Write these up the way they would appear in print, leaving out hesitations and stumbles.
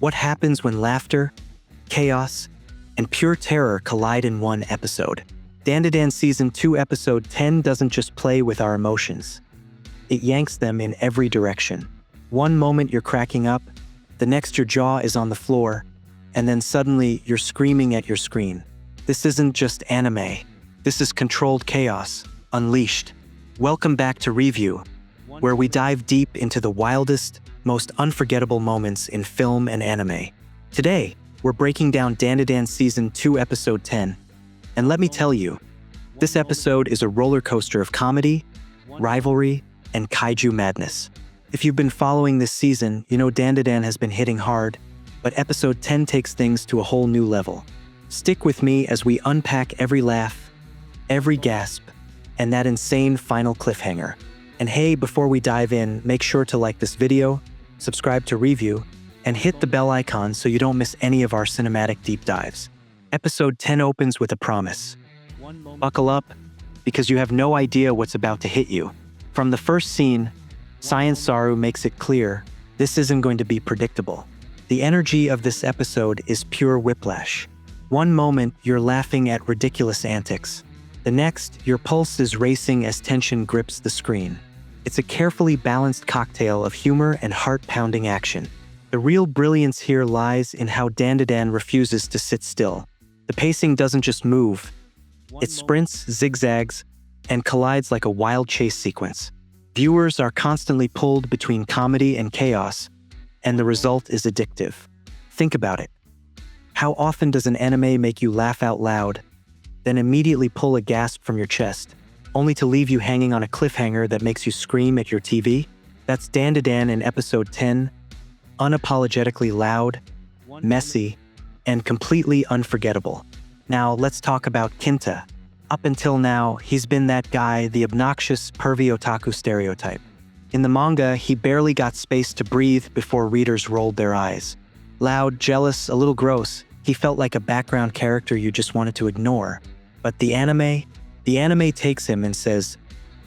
What happens when laughter, chaos, and pure terror collide in one episode? Dandadan Season 2 Episode 10 doesn't just play with our emotions. It yanks them in every direction. One moment you're cracking up, the next your jaw is on the floor, and then suddenly you're screaming at your screen. This isn't just anime. This is controlled chaos, unleashed. Welcome back to Review, where we dive deep into the wildest, most unforgettable moments in film and anime. Today, we're breaking down Dandadan Season 2 Episode 10. And let me tell you, this episode is a roller coaster of comedy, rivalry, and kaiju madness. If you've been following this season, you know Dandadan has been hitting hard, but Episode 10 takes things to a whole new level. Stick with me as we unpack every laugh, every gasp, and that insane final cliffhanger. And hey, before we dive in, make sure to like this video, subscribe to Review, and hit the bell icon so you don't miss any of our cinematic deep dives. Episode 10 opens with a promise. Buckle up, because you have no idea what's about to hit you. From the first scene, Saru makes it clear this isn't going to be predictable. The energy of this episode is pure whiplash. One moment, you're laughing at ridiculous antics. The next, your pulse is racing as tension grips the screen. It's a carefully balanced cocktail of humor and heart-pounding action. The real brilliance here lies in how Dandadan refuses to sit still. The pacing doesn't just move. It sprints, zigzags, and collides like a wild chase sequence. Viewers are constantly pulled between comedy and chaos, and the result is addictive. Think about it. How often does an anime make you laugh out loud, then immediately pull a gasp from your chest, only to leave you hanging on a cliffhanger that makes you scream at your TV? That's Dandadan in Episode 10, unapologetically loud, messy, and completely unforgettable. Now, let's talk about Kinta. Up until now, he's been that guy, the obnoxious, pervy otaku stereotype. In the manga, he barely got space to breathe before readers rolled their eyes. Loud, jealous, a little gross, he felt like a background character you just wanted to ignore. But the anime takes him and says,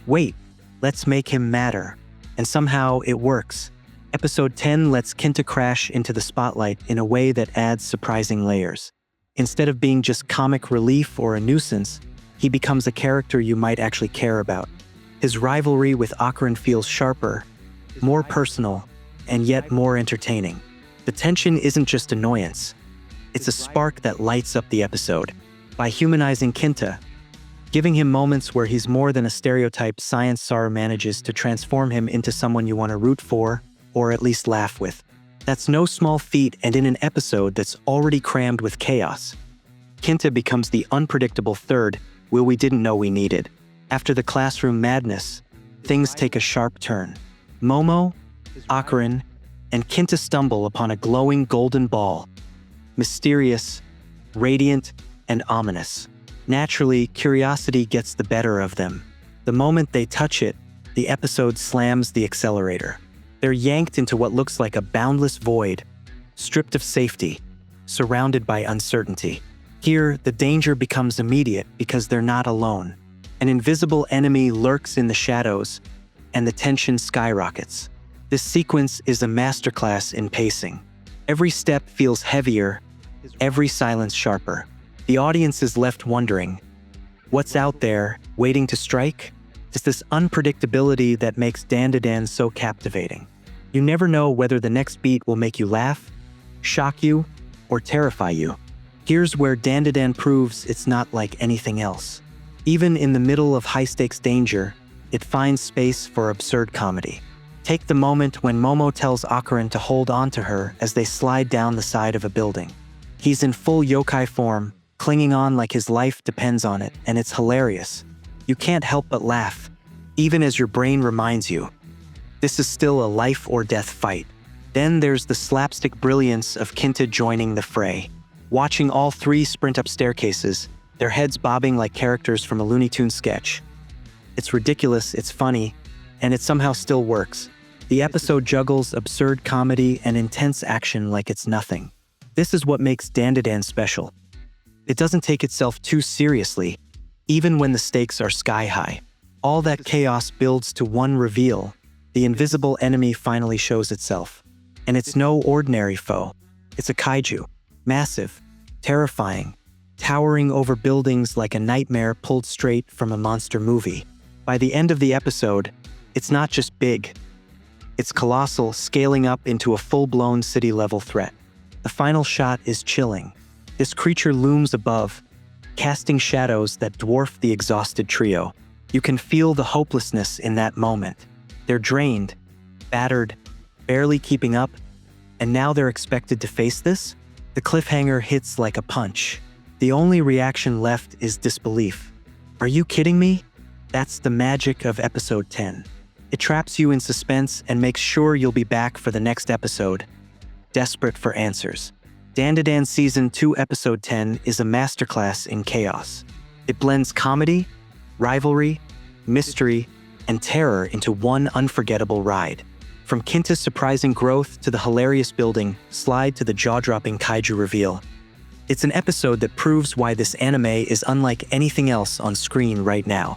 wait, let's make him matter. And somehow it works. Episode 10 lets Kinta crash into the spotlight in a way that adds surprising layers. Instead of being just comic relief or a nuisance, he becomes a character you might actually care about. His rivalry with Okarun feels sharper, more personal, and yet more entertaining. The tension isn't just annoyance. It's a spark that lights up the episode. By humanizing Kinta, giving him moments where he's more than a stereotype, Saru manages to transform him into someone you want to root for, or at least laugh with. That's no small feat, and in an episode that's already crammed with chaos, Kinta becomes the unpredictable third wheel we didn't know we needed. After the classroom madness, things take a sharp turn. Momo, okarun, and Kinta stumble upon a glowing golden ball. Mysterious, radiant, and ominous. Naturally, curiosity gets the better of them. The moment they touch it, the episode slams the accelerator. They're yanked into what looks like a boundless void, stripped of safety, surrounded by uncertainty. Here, the danger becomes immediate because they're not alone. An invisible enemy lurks in the shadows, and the tension skyrockets. This sequence is a masterclass in pacing. Every step feels heavier, every silence sharper. The audience is left wondering, what's out there, waiting to strike? It's this unpredictability that makes Dandadan so captivating. You never know whether the next beat will make you laugh, shock you, or terrify you. Here's where Dandadan proves it's not like anything else. Even in the middle of high-stakes danger, it finds space for absurd comedy. Take the moment when Momo tells Okarun to hold on to her as they slide down the side of a building. He's in full yokai form, clinging on like his life depends on it, and it's hilarious. You can't help but laugh, even as your brain reminds you, this is still a life-or-death fight. Then there's the slapstick brilliance of Kinta joining the fray. Watching all three sprint up staircases, their heads bobbing like characters from a Looney Tunes sketch. It's ridiculous, it's funny, and it somehow still works. The episode juggles absurd comedy and intense action like it's nothing. This is what makes Dandadan special. It doesn't take itself too seriously, even when the stakes are sky high. All that chaos builds to one reveal. The invisible enemy finally shows itself. And it's no ordinary foe. It's a kaiju. Massive, terrifying, towering over buildings like a nightmare pulled straight from a monster movie. By the end of the episode, it's not just big. It's colossal, scaling up into a full-blown city-level threat. The final shot is chilling. This creature looms above, casting shadows that dwarf the exhausted trio. You can feel the hopelessness in that moment. They're drained, battered, barely keeping up, and now they're expected to face this? The cliffhanger hits like a punch. The only reaction left is disbelief. Are you kidding me? That's the magic of episode 10. It traps you in suspense and makes sure you'll be back for the next episode, desperate for answers. Dandadan Season 2 Episode 10 is a masterclass in chaos. It blends comedy, rivalry, mystery, and terror into one unforgettable ride. From Kinta's surprising growth to the hilarious building slide to the jaw-dropping kaiju reveal, it's an episode that proves why this anime is unlike anything else on screen right now.